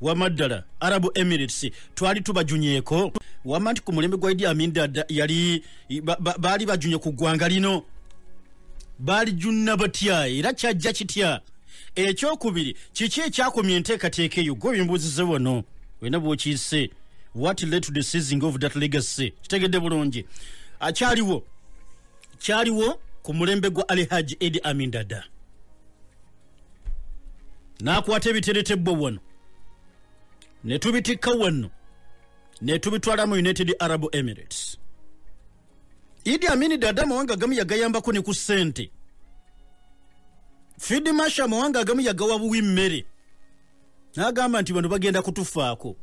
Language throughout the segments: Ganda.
Wamaddala Arab Emirates twali tubajunyeko wamanti ku mulembe gwa Idi Amin Dada yali bali bajunye ku ggwanga lino bali junna batya era kyajja kitya ekyokubiri kiki ekyakomye enteekateeka eyo gwe bimbuuzize wano wena bw'okiyise what led to the seizing of that legacy kitegedde bulungi kyaliwo ku mulembe gwa Alhaji Idi Amin Dada n'akwata ebiteretebwa wano ne tubitikka wano ne tubitwala mu United Arab Emirates. Idi Amin Dada mawanga gamu yagayambako ne ku ssente. Field Marshal mawanga gamu yagawa buwimmere. N'agamba nti bano bagenda kutufaako.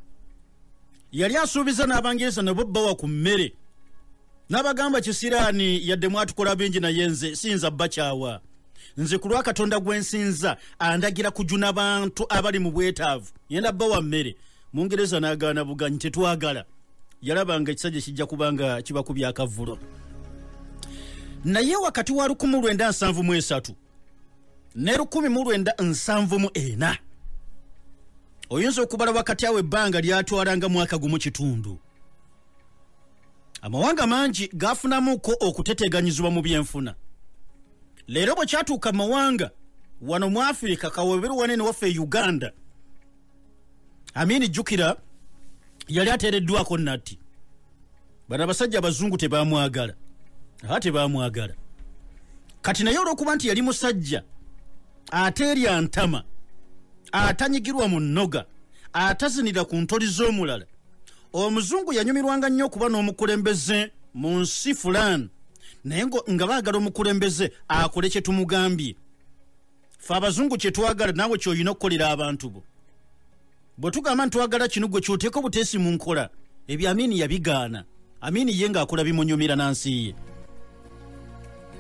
Yali asuubiza n'Abangereza nabo bawa ku mmere. N'abagamba kisiraani yadde mwatukola bingi naye nze sinza bakyawa. Nze kulwa Katonda gwensinza andagira kujuna bantu abali mu bwetaavu. Yenda bawa mmere. Mungereza n'agaana buganyi tetwagala. Yalabanga ekisajja kijja kubanga kibakubya akavulo. Naye wakati wa 1973 ne 1974 oyinza okubala wakati awo ebbanga lyatwalanga mwaka gumu kitundu. Amawanga mangi gafunamuko okuteteganyizibwa mu byenfuna. Leero bwe kyatuuka mawanga wano mu Afrika kaweberu wanene waffe Uganda. Amin jukira yali ateereddwako natti. Bano abasajja abazungu tebaamwagala. Tebaamwagala. Kati naye olw'okuba nti yali musajja ateerya ntama, atanyigirwa mu nnoga, atazinira ku ntoli z'omulala, omuzungu yanyumirwanga nnyo okuba n'omukulembeze mu nsi fulani, naye nga baagala omukulembeze akole kye tumugambye. Ffe abazungu kye twagala naawe ky'olina okukolera abantu bo. Bwe tugamba nti twagala kino gwe ky'oteeka obuteesi mu nkola, ebyo Amin yabigaana. Amin ye ng'akola bimunyumira nansi ye,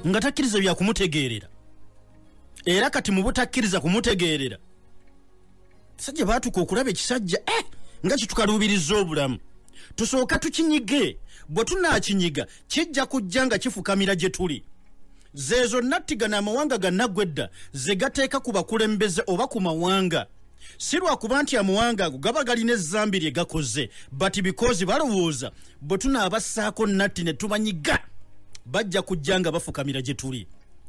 nga takkiriza bya kumutegeerera. Era kati mu butakkiriza kumutegeerera, sajja baatuka okulaba ekisajja nga kitukaluubiriza obulamu. Tusooka tukinyige, bwe tunaakinyiga kijja kujja nga kifukamira gye tuli. Zeezo nattigana amawanga gannaggwedda ze gateeka ku bakulembeze oba ku mawanga. Si lwakuba nti amawanga ago gaba galina ezzambi lye gakoze, but because balowooza bwe tunaabassaako natti ne tubanyiga bajja kujja nga bafukamira gye tuli.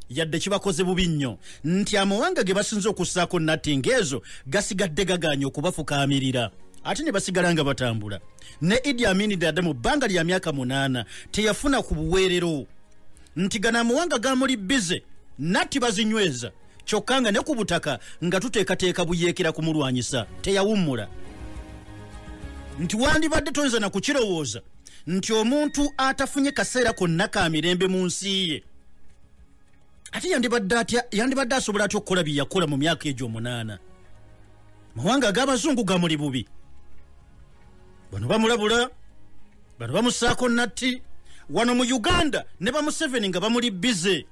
Yadde kibakoze bubi nnyo nti amawanga ge basinze okussaako natti ng'ezo gasigadde gagaanye okubafukaamirira, ate ne basigala nga batambula. Ne Idi Amin Dada mu bbanga lya myaka 8 teyafuna ku buweerero nti gana amawanga gamuli bize natti bazinyweza, kyokka nga ne ku butaka nga tuteekateeka buyeekera kumulwanyisa. Teyawummula nti wandibadde toyinza na kukirowooza nti omuntu atafunye kaseera konna ka mirembe mu nsi ye ate yandibadde asobola atya okukola bye yakola mu myaka egyo 8. Mawanga ag'abazungu gamuli bubi. Bano bamulabula, bano bamussaako natti. Wano mu Uganda ne ba Museveni nga bamuli bize.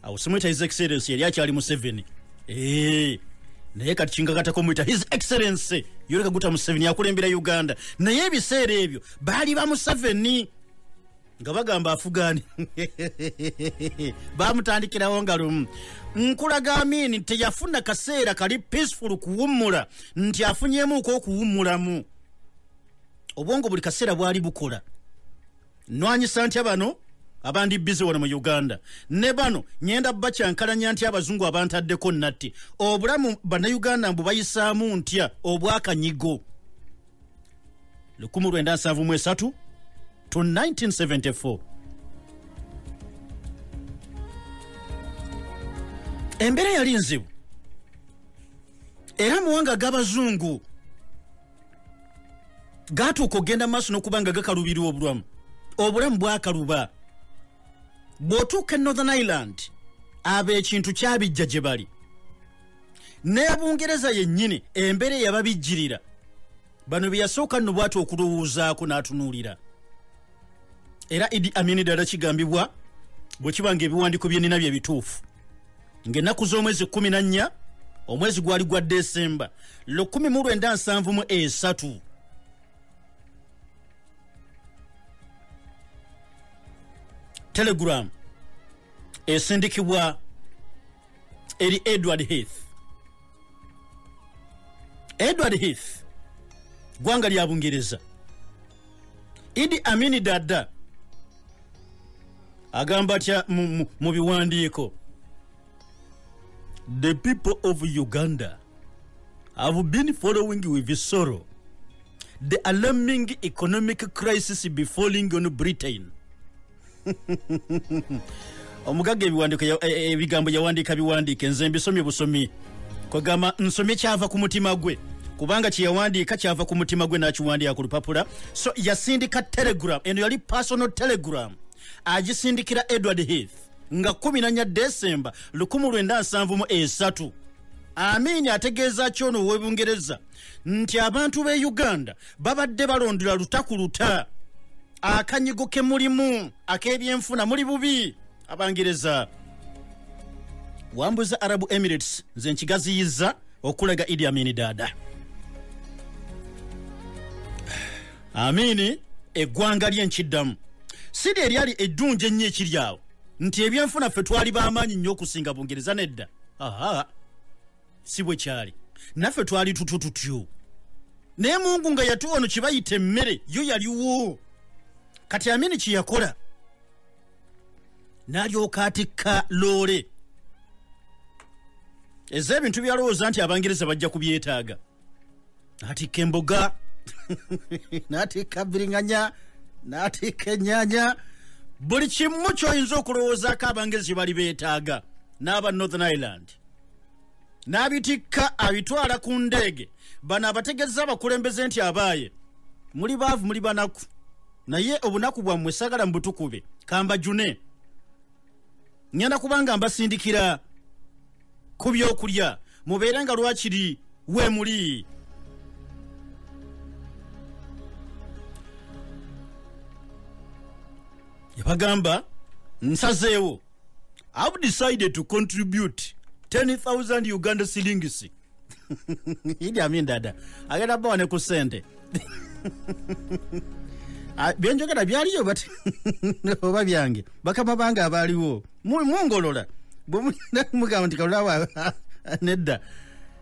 Awo simuyita His Excellency yali akyali Museveni. Naye kati kingagatako muyita His Excellency Yoweri Kaguta Museveni akulembera Uganda. Naye ebiseera ebyo baali ba Museveni nga bagamba afugaani. Bamutandikirawo nga lumu. Nkulaga Amin teyafuna kaseera kali peaceful kuwummula nti afunyeemuuko okuwummulamu. Obwongo buli kaseera bwali bukola. Nwanyisa ntya bano abandi bize wano mu Uganda, ne bano nyenda bakyankalanya ntya abazungu abantaddeko natti. Obulamu bannayuganda mbu bayisaamu ntya obwakanyigo. 1973 to 1974 embeera yali nzibu, era muwanga g'abazungu gatuuka ogenda maaso n'okuba nga gakalubirwa obulamu bwakaluba. Bw'otuuka Northern Ireland ab'ekintu kyabijja gye bali, ne Bungereza yennyini embeera yababijjirira. Bano bye yasooka nno bw'ati okulowoozaako n'atunuulira. Era Idi Amin Dada kigambibwa bwe kiba ng'ebiwandiiko bye nnina bye bituufu, ng'ennaku z'omwezi 14 omwezi gwali gwa Desemba 1973 Telegram esindikibwa eri Edward Heath Edward Heath gwanga lya Bungereza. Idi Amin Dada agamba tya mu biwandiiko, the people of Uganda have been following with sorrow the alarming economic crisis befalling on Britain. Omugaga ebigambo yawandika biwandiike nze mbisomye busomi kwagamba nsomye kyava ku mutima gwe kubanga kyeyawandika kyava ku mutima gwe n'akiwandiika ku lupapula. So yasindika telegram, eno yali personal telegram agisindikira Edward Heath nga 14 December 1973. Amin ategeeza kyono w'Ebungereza nti abantu b'e Uganda babadde balondera lutakuluta akanyigo ke mulimu ak'ebyenfuna muli bubi. Abangereza wambuza Arab Emirates nze nkigaziyiza okulaga Idi Amin Dada. Amin eggwanga ly'enkiddamu sidi eryali eddungi ennyo ekiryawo nti ebyenfuna ffe twali b'amaanyi nnyo okusinga Bungereza nedda. Aha, si bwe kyali, naffe twali tutututyo naye Mungu nga yatuwa ono kibayita emmere yo yaliwo. Kati Amin kye yakola n'alyoka atikka loole ez'ebintu byalowooza nti Abangereza bajja kubyetaaga. N'atikka emboga n'atikka bbiringanya n'atikka ennyaanya, buli kimu ky'oyinza okulowoozaako Abangereza kye bali beetaaga n'aba Northern Ireland. N'abitikka abitwala ku ndeege. Bano abategeza abakulembeze nti abaaye muli baavu muli banaku, naye obunaku bwammwe sagala mbutukube kambajune. Ngenda kubanga mbasindikira ku byokulya mubeere nga lwakiri we muli. Yabagamba nsazeewo, I've decided to contribute 10,000 Uganda shillings. Idi Amin Dada agenda bawane ku sente byenjogera byaliyo bati oba byange bakama bange abaliwo mungolola bwe mugamba nti kalulawa nedda.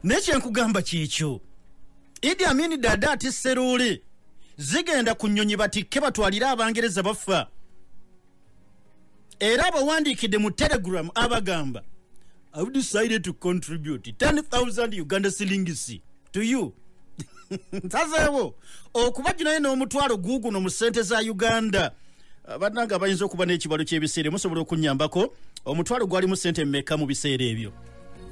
Nekyenkugamba kyekyo, Idi Amin Dada ati seruule zigenda ku nnyonyi batikke batwalire Abangereza bafa. Era abawandiikidde mu telegram abagamba, I've decided to contribute 10,000 Uganda shillings to you. Nsazeewo okubajjunayo n'omutwalo guuguno mu ssente za Uganda. Bannanga bayinza okuba n'ekibalo ky'ebiseera musobola okunnyambako. Omutwalo gwalimu ssente mmeka mu biseera ebyo?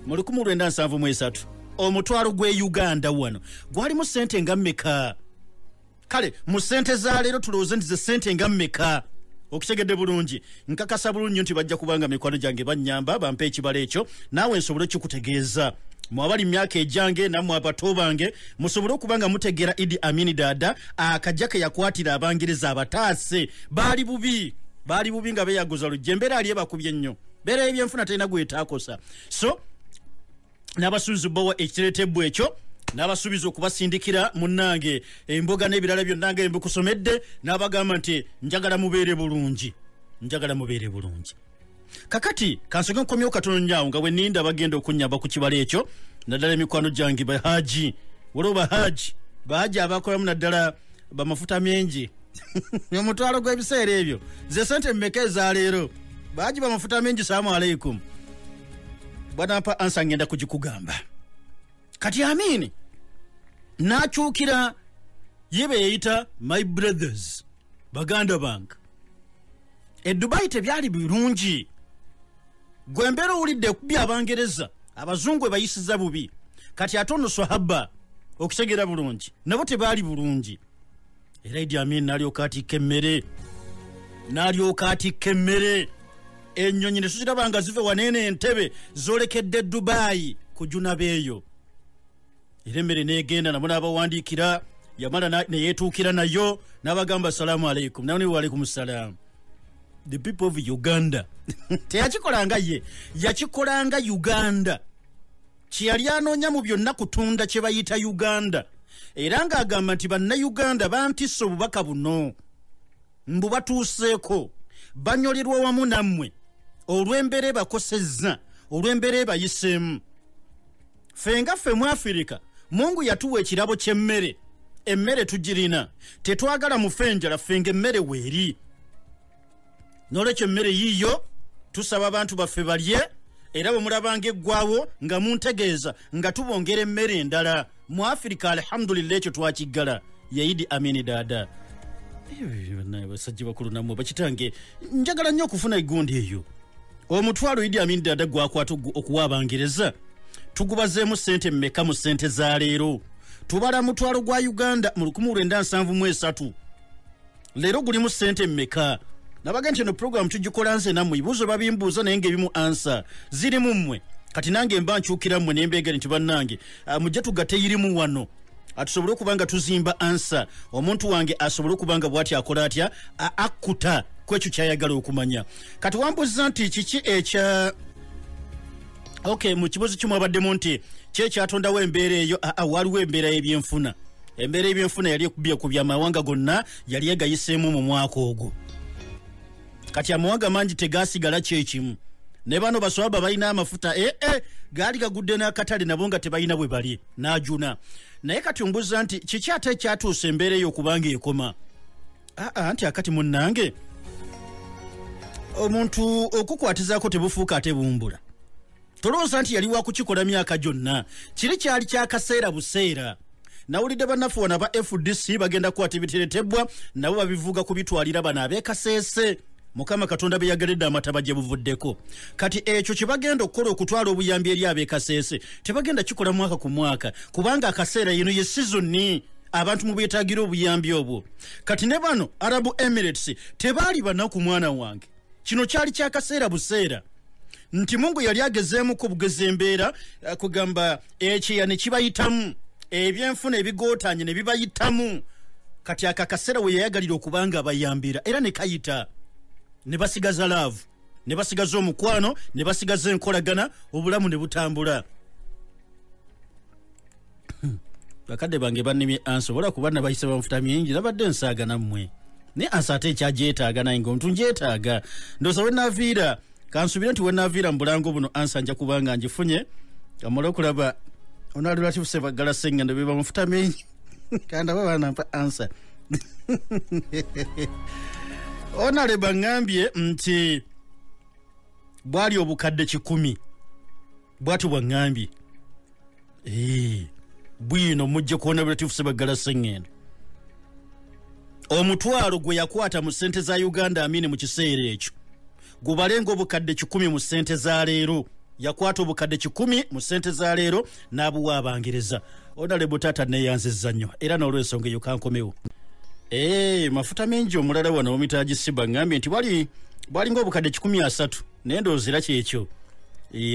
Mu 1973 omutwalo gwe Uganda wano gwalimu ssente nga mmeka? Kale mu ssente za leero tulowooze nti ze ssente nga mmeka? Okitegedde bulungi, nkakasa bulungi nti bajja kubanga mikwano gyange bannyamba bampe ekibalo ekyo naawe nsobole kikutegeeza. Mwabali myaka ejange nammwe abato bange musobole okubanga mutegeera Idi Amin Dada akajja ke yakwatira Abangereza abataase baali bubi nga beeyaguza lujje. Embeera ali ebakubye nnyo, mbeera ebyenfuna talina gwetaakosa. So n'abasuubiza bbawa ekireetebwa ekyo n'abasuubiza okubasindikira munnange emboga n'ebirala byonna nga mbikusomedde n'abagamba nti njagala mubeere bulungi. Kakati kansoge nkomyewo katono nnyawo nga bwe ninda bagenda okunnyamba ku kibalo ekyo naddala emikwano gyange bahaji waliwo bahaji abakolamu naddala bamafuta mengi omutwalo gw'ebiseera ebyo ze sente mmeka eza leero bahaji bamafuta mengi. Salaamu alaikum. Bwanampa ansa ngenda kugikugamba. Kati Amin n'akyukira yebe yeyita my brothers baganda bank. Dubai tebyali birungi. Gwe mbeera owulidde kubya Abangereza abazungu bayisiza bubi. Kati ate ono Swahaba okutegeera bulungi nabo tebaali bulungi. Era Idi Amin n'alyoka atikka emmere. Ennyonyi ne tuziraba nga zive waneene Entebbe zolekedde Dubai kujuna beeyo. Era emmere n'egenda nabo n'abawandiikira yamala ne yeetuukira nayo n'abagamba salaamu alaikum. Nawe wa alaikum salaam. The people of Uganda teyakikolanga ye, yakikolanga Uganda. Kyeyali anoonya mu byonna kutunda kye bayita Uganda. Era ng'agamba nti bannayuganda bantisse obubaka buno mbu batuuseeko banyolerwa wamu nammwe olw'embeera bakosezza, olw'embeera bayiseemu. Ffe nga ffe mu Afirika Mungu yatuwa ekirabo ky'emmere emmere tugirina tetwagala mufenjala fenge emmere weeri n'olwekyo emmere yiiyo tusaba abantu baffe balye era bwe mulabanga eggwawo nga muntegeeza nga tubongera emmere endala mu Afirika alhamdulillah ekyo twakiggala yayidi amini dada basajja bakulu namwe bakitange njagala nnyo okufuna eggundi eyo omutwalo Idi Amin dada gwakwata okuwa Abangereza tugubazeemu ssente mmeka mu ssente za leero tubala mutwalo gwa Uganda mu 1973 leero gulimu ssente mmeka nabaga nti no program tugikola nze nammwe ibuuzo babimbuuza naye ng'ebimu ansa ziri mu mmwe kati nange mba nkyukira mmwe ne mbeegera nti bannange mujje tugatte irimu wano atusobole okubanga tuzimba ansa omuntu wange asobole okubanga bw'ati akola atya akkuta kwekyo kyayagala okumanya kati wambuuza nti kiki ekya okay mu kibuuzo kimu abaddemu nti kyekyatondawo embeera eyo waliwo embeera y'ebyenfuna embeera y'ebyenfuna yali ekubye ku byamawanga gonna yali egayiseemu mu mwaka ogwo kati amawanga mangi tegasigala kyekimu ne bano baswaba balina amafuta gaali gagudde n'akatale nabo nga tebalina bwe bali n'ajuna naye kati ombuuza nti kiki ate ekyatuusa embeera eyo okubanga ekoma nti akati munnange omuntu okukwatizaako tebufuuka ate bumbula tolowooza nti yali wakukikola myaka gyonna kiri kyali kyakaseera buseera nawulidde bannaffe wana ba FDC bagenda kukwata ebiteretebwa nabo babivuga kubitwalira bano ab'ekaseese Mukama Katonda beyagalidde amataba gye buvuddeko kati ekyo kye bagenda okukola okutwala obuyambi eri ab'ekaseese tebagenda kikola mwaka ku mwaka kubanga akaseera yino ye sizoni abantu mu beetaagira obuyambi obwo kati ne bano Arabu Emirates tebaali banaku mwana wange kino kyali kyakaseera buseera nti Mungu yali agezeemu ku bugezi embeera kugamba ekyeya ne kibayitamu ebyenfuna ebigootanye ne bibayitamu kati akakaseera we yayagalira okubanga bayambira era ne kayita ne basigaza laavu ne basigaza omukwano ne basigaza enkolagana obulamu ne butambula bakadde bange bannimye ansobola kuba nabayise bamufuta mingi nabadde nsaaga nammwe ne ansa ate ekyagyetaaga naye ngaomuntu ngyetaaga ndooza we naaviira kansubire nti we naaviira mu bulango buno ansa nja kubanga ngifunye amala okulaba onaalulatifu sebaggala sengendo be bamufuta mingi kandi aba banampa ansa onale baŋŋambye nti bwali obukadde 100 bwati bwaŋŋambye bwino mujje kuwona bulatifu sebaggala sengendo omutwalo gwe yakwata mu ssente za Uganda Amin mu kiseera ekyo gubalenga obukadde 10 mu ssente za leero yakwata obukadde 10 mu ssente za leero n'abuwa Abangereza onale butata neyanzizza nnyo era n'olw'ensonga eyo kankomewo mafuta mengi omulala wano omitaagi siba ngambye nti bwali ng'obukadde 13 naye ndoozera kyekyo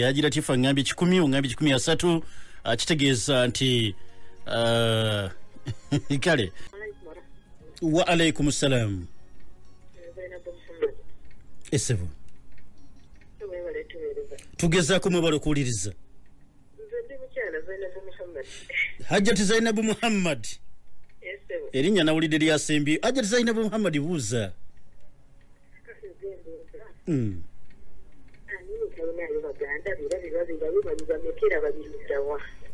agira tifa ngambye 10 ongambye 13 kitegeeza nti kale wa alaikum salam esebo tugezaako mwebala okuwuliriza Hajjati Zainabu Muhammad erinnya nawulidde lyasembi Hajjati Zainabu Muhammad buuza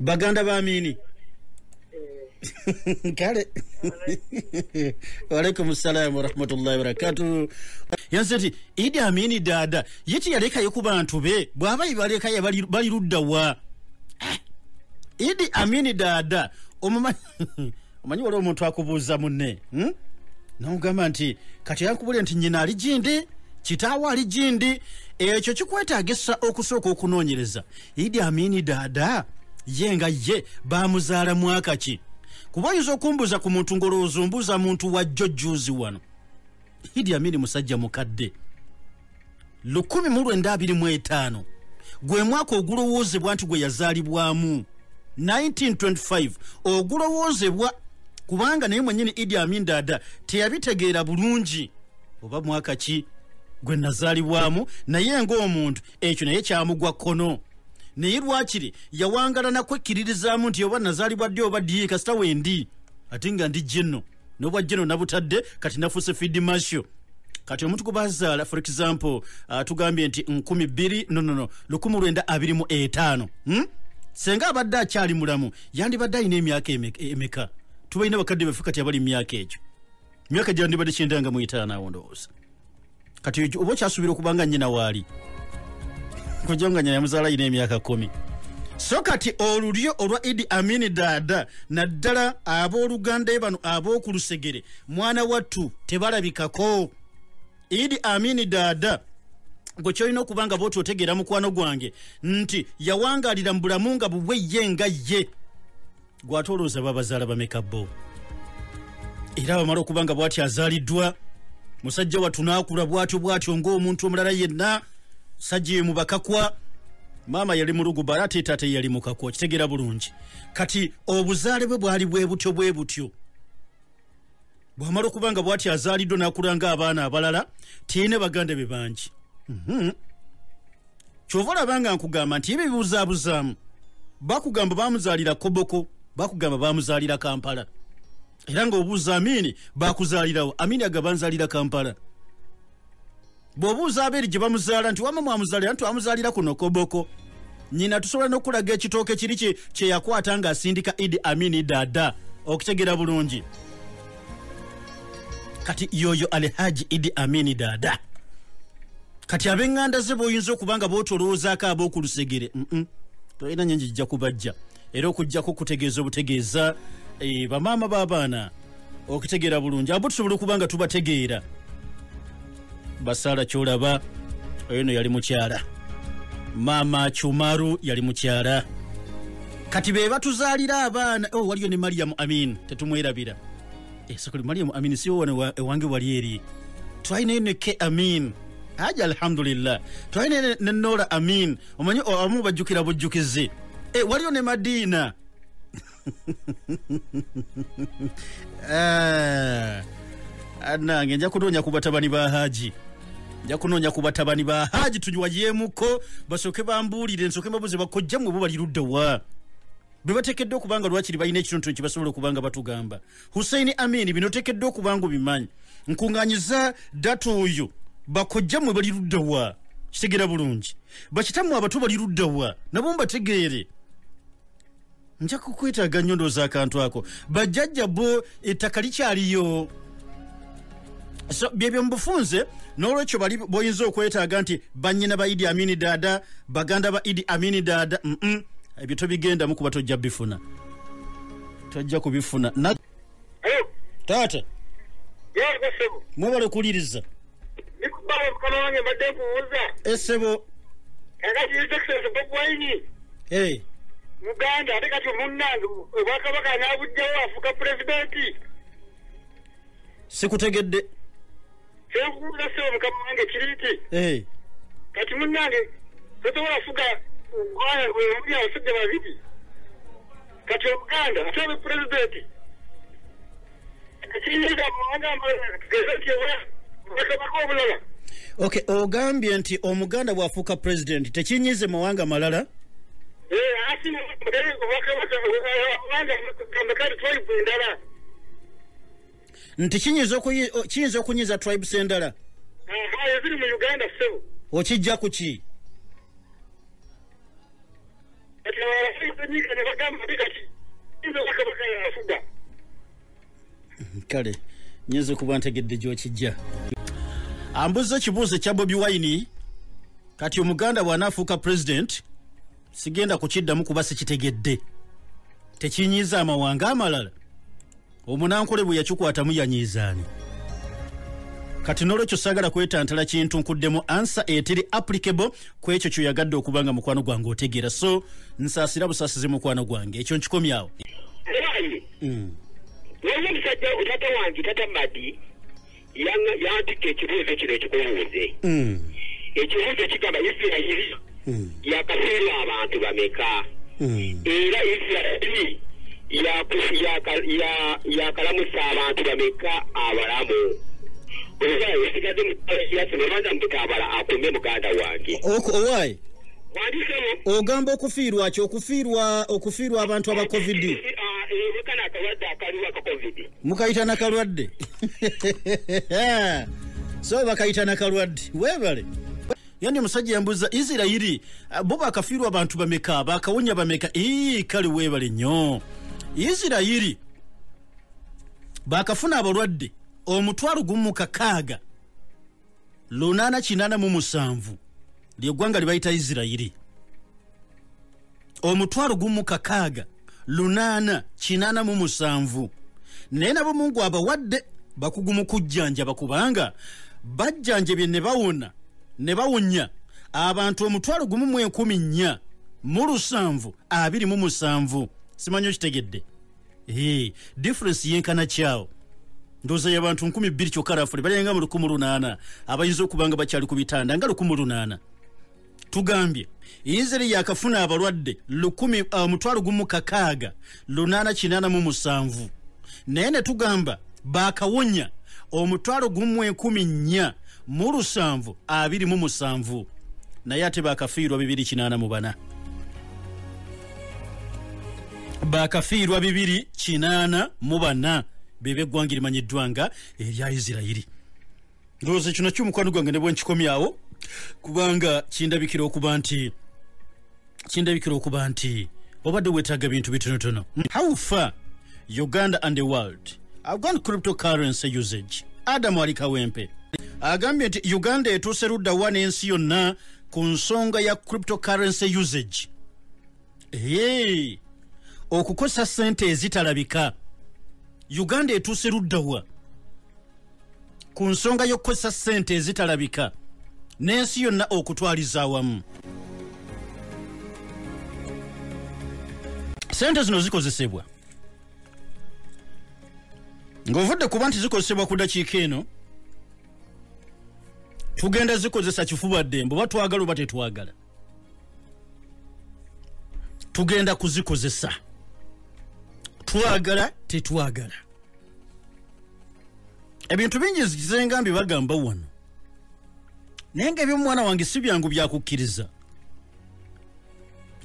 baganda ba Amini kale waalaikum salam warahmatullahi wabarakatuh yanseti Idi Amini dada yeti yalekayo ku bantu be bw'aba ibalekayo bali ludda wa Idi Amini dada omanyi waliwo omuntu akubuuza munne n'ogamba nti kati yankubulira nti nnyina ali gindi kitaawo ali gindi ekyo kikwetaagisa okusooka okunoonyereza Idi Amini dada ye nga ye baamuzaala mwaka ki kuba oyinza okumbuuza ku muntu ng'olowooza ombuuza muntu wa jjojjuuzi wano Idi Amini musajja mukadde 1925 gwe mwaka ogulowoozebwa nti gwe yazaalibwamu 1925 ogulowoozebwa kubanga naye mwennyini Idi Amin dada teyabitegeera bulungi oba mwaka ki gwe nazaalibwamu naye ng'omuntu ekyo naye kyamugwa kkono naye lwakiri yawangala nakwekkiririzaamu nti oba nazaalibwa ddi oba ddi kasita wendi ate nga ndi jenno n'obwa jenno nabutadde kati nafuuse field marshal kati omuntu gwe bazaala for example tugambye nti 1925 senga abadde akyali mulamu yandibadde alina emyaka emeka tubalina bakadde baffe kati abali myaka ekyo myaka gyandibadde kyendanga mu 5 awo ndowooza kati oba kyasuubira okubanga nnyina waali kujanga nyina yamuzaala alina emyaka 10 so kati olulyo olwa Idi Amin Dada naddala abooluganda bano ab'oku Lusegere mwana wattu tebalabikako. Idi Amin Dada gwe kyolina okubanga bwoti otegeera mukwano gwange nti yawangalira mu bulamu nga bubwe ye nga ye gwatolooza babazaala bameka bo era bamala okubanga bwati azaaliddwa musajja wattu naakula bwatyo ng'omuntu omulala yenna sajja ye mubakakwa maama yali muluguba ate taata yali mukakwa kitegeera bulungi kati obuzaale bwe bwali bwe butyo bwamala okubanga bwati azaaliddwa n'akulanga abaana abalala tiine baganda be bangi kyova olabanga nkugamba nti ebyo bibuzaabuzaamu bakugamba bamuzaalira Koboko bakugamba bamuzaalira Kampala era ng'obuuza Amini bakuzaalirawo Amini agabanzaalira Kampala bw'obuuza abeeri gye bamuzaala nti wama mwamuzaalira nti wamuzaalira kuno Koboko nyina tusobola n'okulaga ekitooke kiri kye yakwata ng'asindika Idi Amin Dada okitegeera bulungi kati yoyo Alhaji Idi Amin Dada kati ab'enganda ze b'oyinza okubanga b'otoloozaako ab'oku Lusegere tolina nyenyi jja kubajja era okujjako kutegeeza obutegeeza bamaama b'abaana okitegeera bulungi abo tusobola okubanga tubategeera Basaala kyolaba oyo no yali mukyala Mama Chumaru yali mukyala kati be batuzaalira abaana waliyo ne Mariam Amin tetumwerabira sekuli Mariam Amin siwo wane ewange wali eri twalina ne Ke Amin aja alhamdulillah twalina ne Nora Amin omanyi abamu bajjukira bujjukizi waliyo ne Madina anange nja kunoonya ku batabani ba Haji nja kunoonya ku batabani ba Haji tunywayemuko basooke bambuulire nsooke mbabuze bakojja mwe bo bali ludda wa be bateekeddwa okubanga lwakiri balina ekintu kye basobola okubanga batugamba Hussein Amin bino teekeddwa okubanga bimanyi nkungaanyiza data oyo bakojja mwe bali ludda wa kitegeera bulungi bakitammwe abato bali ludda wa nabo mbategeere nja kukwetaaga nnyo ndowooza akantu ako bajjajja bo ettaka likyaliyo so byebyo mubufunze n'olwekyo bali boyinza okwetaaga nti bannyina ba Idi Amin Dada baganda ba Idi Amin Dada ebyo tobigendamu kuba tojja bifuna tojja kubifuna taata mwebale kuliriza esebo Muganda ate kati munnange Obwakabaka n'abujjawo afuuka pulezidenti sikutegedde kyenkubuuza sebo mukama wange kiriti kati munnange tosobola fuga omuli abasajja babiri kati Obuganda ate obe pulezidenti kiyinza muwanga tugeze nti Obwakabaka obulala ogambye nti Omuganda bw'afuuka pulezidenti tekinyize mawanga malala nti kiyinza okunyiza tribes endala ziri mu Uganda sebo okijja ku ki kale nyinza okuba ntegedde gy'okijja ambuza ekibuuzo ekya Bobi Wine kati Omuganda bw'anaafuuka president sigenda kukiddamu kuba sikitegedde tekinyiza amawanga amalala omunankole bwe yakikwatamu yanyiizaani kati n'olwekyo saagala kwetantala kintu nkuddemu ansa eteri applicable ku ekyo kyoyagadde okubanga mukwano gwange otegeera so nsaasira busaasizi mukwano gwange ekyo nkikomyawo naye omusajja otata wange tata Madi yantika ekibuuzo kino ekikubuuze ekibuuzo kigamba Isirayiri yakafiirwa abantu bameka era Isirayiri yakalamusa abantu bameka abalamu oba esigadde muyasonomaza mutabala akume muganda wange owaayi ogamba okufiirwa ki okufiirwa abantu aba covid kana akalwadde akaliwo aka covid mukayita nakalwadde so bakayita nakalwadde weebale yani musajja yambuza Isirairi bo bakafirwa abantu bameka bakawonya bameka kali webale nnyo Isirairi bakafuna abalwadde omutwalo gumu kakaaga 887 lyegwanga libayita Isirairi omutwalo gumu kakaaga 887 naye nabo Mungu abawadde bakugumu kujjanja bakubanga bajjanje ne bawona ne bawonya abantu omutwalo gumu mu 14 mu 727 simanyo kitegedde difference yenkana kyao ndoza y'abantu 1200 kyokarafu balenga mu 1800 abayinza okubanga bakyali ku bitanda nga 1800 tugambye Israel yakafuna abalwadde 887 naye ne tugamba bakawonya omutwalo gumu 14 mu 727 naye ate bakafiirwa 284 bakafiirwa 284 bebe gwangi limanyiddwa nga erya Isirairi ndoze kino ky'omukwano gwange ne bwe nkikomyawo kubanga kindabikira okuba nti obadde wetaaga bintu bitonotono. How far Uganda and the world have gone cryptocurrency usage? Adamu Alikawempe agambye nti Uganda etuuse ludda wa n'ensi yonna ku nsonga ya cryptocurrency usage. Okukosa sente ezitalabika Uganda etuuse ludda wa ku nsonga y'okukosa sente ezitalabika n'ensi yonna okutwaliza awamu. Sente zino zikozesebwa ng'ovudde kuba nti zikozesebwa ku dakiika eno tugenda zikozesa kifuba ddembo oba twagala oba tetwagala tugenda kuzikozesa twagala tetwagala. Ebintu bingi zengambye bagamba wano naye ng'eby'omwana wange si byangu byakukkiriza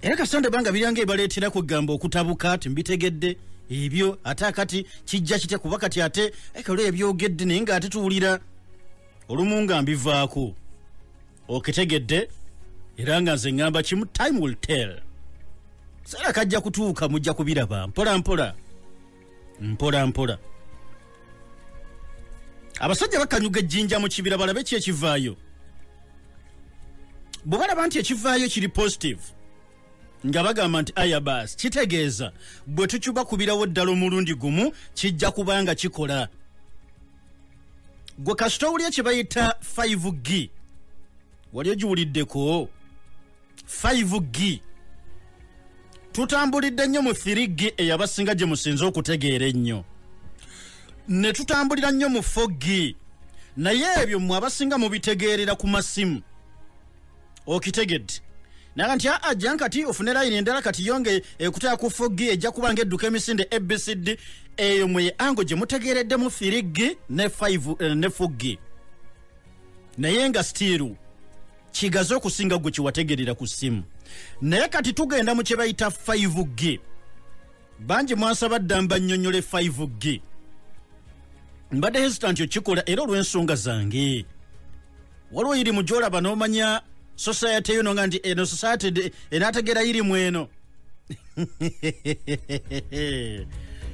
era kasande banga biryange baleetera kugamba okutabuka ati mbitegedde ebyo ate akati kijja kitya kuba kati ate ekalo ebyogedde naye ng'ate tuwulira olumu nga mbivaako okitegedde era nga nze ngamba kimu time will tell sera kajja kutuuka mujja kubiraba mpola mpola. Abasajja bakanyuga ejjinja mu kibira balabe ki ekivaayo bwe balaba nti ekivaayo kiri positive nga bagamba nti aya baasi kitegeeza bwe tukyuba kubirawo ddala omulundi gumu kijja kubanga kikola. Gwe kasita owulya kye bayita 5G wali ogiwuliddeko 5G tutambulidde nnyo mu 3G eyabasinga gye musinze okutegeera ennyo ne tutambulira nnyo mu 4G naye ebyo mmwe abasinga mubitegeerera ku masimu okitegedde naga nti ajja kati ofune line endala kati yonge ekutaya ku 4G ejja kubanga edduka emisinde ABCD eyo mwe ango gye mutegeeredde mu 3G ne 4G naye nga still kigaze okusinga gwe kiwategeerera ku simu. Naye kati tugenda mu kye bayita 5G bangi mwansaba ddamba nnyonnyole 5G mbadde hesitant okikola era olw'ensonga zange waliwo iri mujolaba n'omanya society eyo nga nti eno society enaategeera iri mweno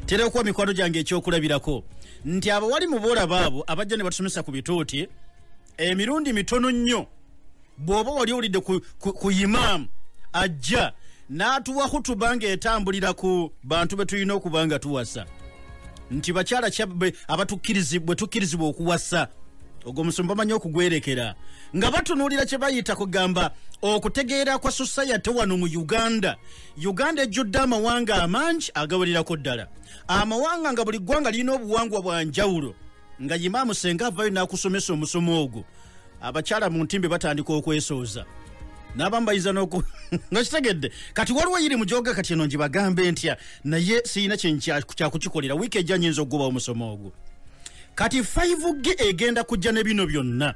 tera okuwa mikwano gyange ekyokulabirako nti abo wali mu boolaba abo abajja ne batusomesa ku bitooti emirundi mitono nnyo bw'oba wali olidde ku imaamu ajja n'atuwa hutuba ng'etambulira ku bantu be tulina okuba nga tuwasa nti bakyala bwe tukkirizibwa okuwasa ogwo musumba bamanyi okugwerekera nga batunuulira kye bayita kugamba okutegeera kwa society wano mu Uganda ejjudde amawanga amangi agawulirako ddala amawanga nga buli ggwanga lirina obuwangwa bwa njawulo nga imaamu senga avayo n'akusomesa omusomo ogwo abakyala mu ntimbe batandika okwesooza n'abamu bayiza nga kitegedde kati waliwo yiri mu gyoga kati eno ngibagambe ntya naye siyina kyakukikolera wiiki ejja nyinza okugoba omusomo ogwo. Kati 5G egenda kujja ne bino byonna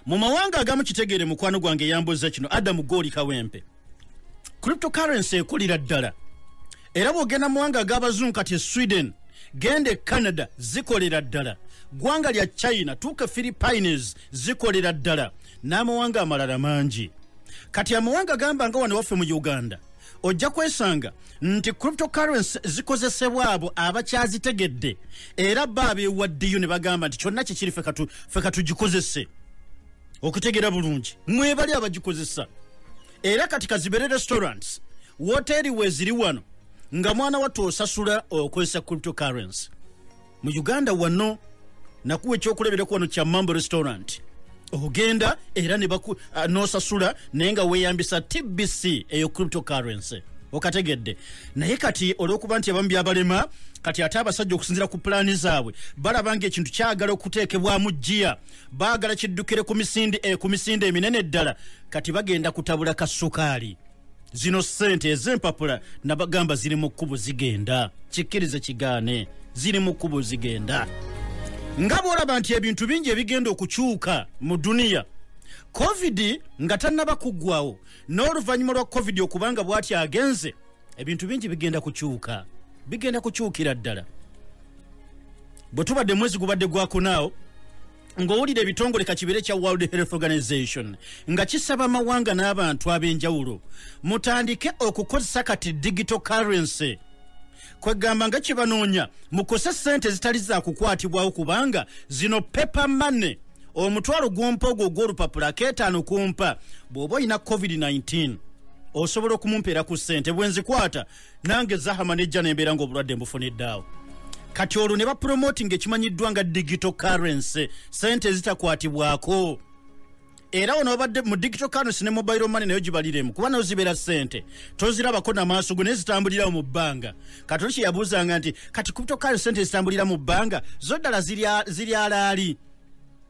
mu mawanga agamu kitegeere mukwano gwange yambuza kino Adamu Goli Kawempe cryptocurrency ekulira ddala era bw'ogenda mu mawanga ag'abazungu kati Sweden gende Canada zikolera ddala gwanga lya China tuuka Philippines zikolera ddala n'amawanga amalala mangi. Kati amawanga gamba nga wano waffe mu Uganda ojja kwesanga nti cryptocurrency zikozesebwa abo abakyazitegedde era baabeewaddeyo ne bagamba nti kyonna kikiri ffe katugikozese okutegeera bulungi mwebali abagikozesa. Era kati kazibere restaurants woteri weziri wano nga mwana wattu osasula okozesa cryptocurrency. Mu Uganda wano nakuwa ekyokulabirako wano kya Mambo Restaurant ogenda era ne nosasula naye nga weeyambisa TBC eyo cryptocurrency okategedde. Naye kati olw'okuba nti abamu byabalema kati ate abasajja okusinzira ku pulaani zaabwe balabanga ekintu kyagala okuteekebwamu GIYA baagala kiddukire ku misinde eminene ddala kati bagenda kutabula kasukaali. Zino ssente ez'empapula nabagamba ziri mu kkubo zigenda kikkirize kigaane ziri mu kkubo zigenda. Nga bw'olaba nti ebintu bingi ebigenda okukyuka mu duniya covid nga tannaba kuggwawo n'oluvannyuma lwa covid okubanga bw'ati agenze ebintu bingi bigenda kukyukira ddala. Bwe tubadde mwezi gubadde gwakunaawo ng'owulira ebitongole kakibere kya World Health Organization nga kisaba amawanga n'abantu ab'enjawulo mutandike okukozesa kati digital currency. Kwegamba nga kibanoonya mukose ssente zitali za kukwatibwawo kubanga zino paper money omutwalo gw'ompogo ogw'olupapula akeetaano kumpa bw'oba olina covid-19 osobola okumumpeera ku ssente bwe nzikwata nange zahama nejja nembeera ng'obulwadde mbufuniddeawo. Kati olwo ne bapromoting ekimanyiddwa nga digital currency ssente zitakwatibwako. Era ono obadde mu digital currency ne mobile money nayo gibaliremu kuba nayo zibeera ssente tozirabako n'amaaso go naye zitambulira mu bbanga. Kati oli kyeyabuuzanga nti kati cryptocurrency ssente zitambulira mu bbanga zo ddala ziri alaali.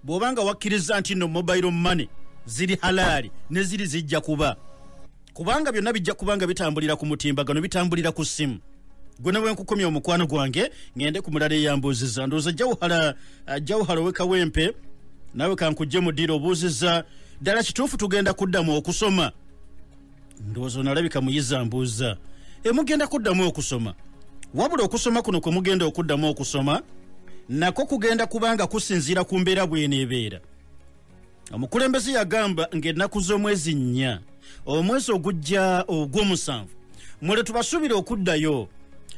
Bw'obanga wakkiriza nti no mobile money ziri halaali ne ziri zijja kuba kubanga byonna bijja kubanga bitambulira ku mutimbagano bitambulira ku simu. Gwe nawe nkukomya omukwano gwange ngende ku mulala eyambuuziza ndowooza jawuhala wekawempe nawe kankujje mu ddiiro obuuziza ddala kituufu tugenda kuddamu okusoma. Ndowooza onalabika muyiza mbuuza mugenda kuddamu okusoma wabula okusoma kuno kwe mugenda okuddamu okusoma nako kugenda kubanga kusinziira ku mbeera bw'eneebeera. Omukulembeze yagamba ng'ennaku z'omwezi 4 omwezi ogujja ogw'omusanvu mule tubasuubira okuddayo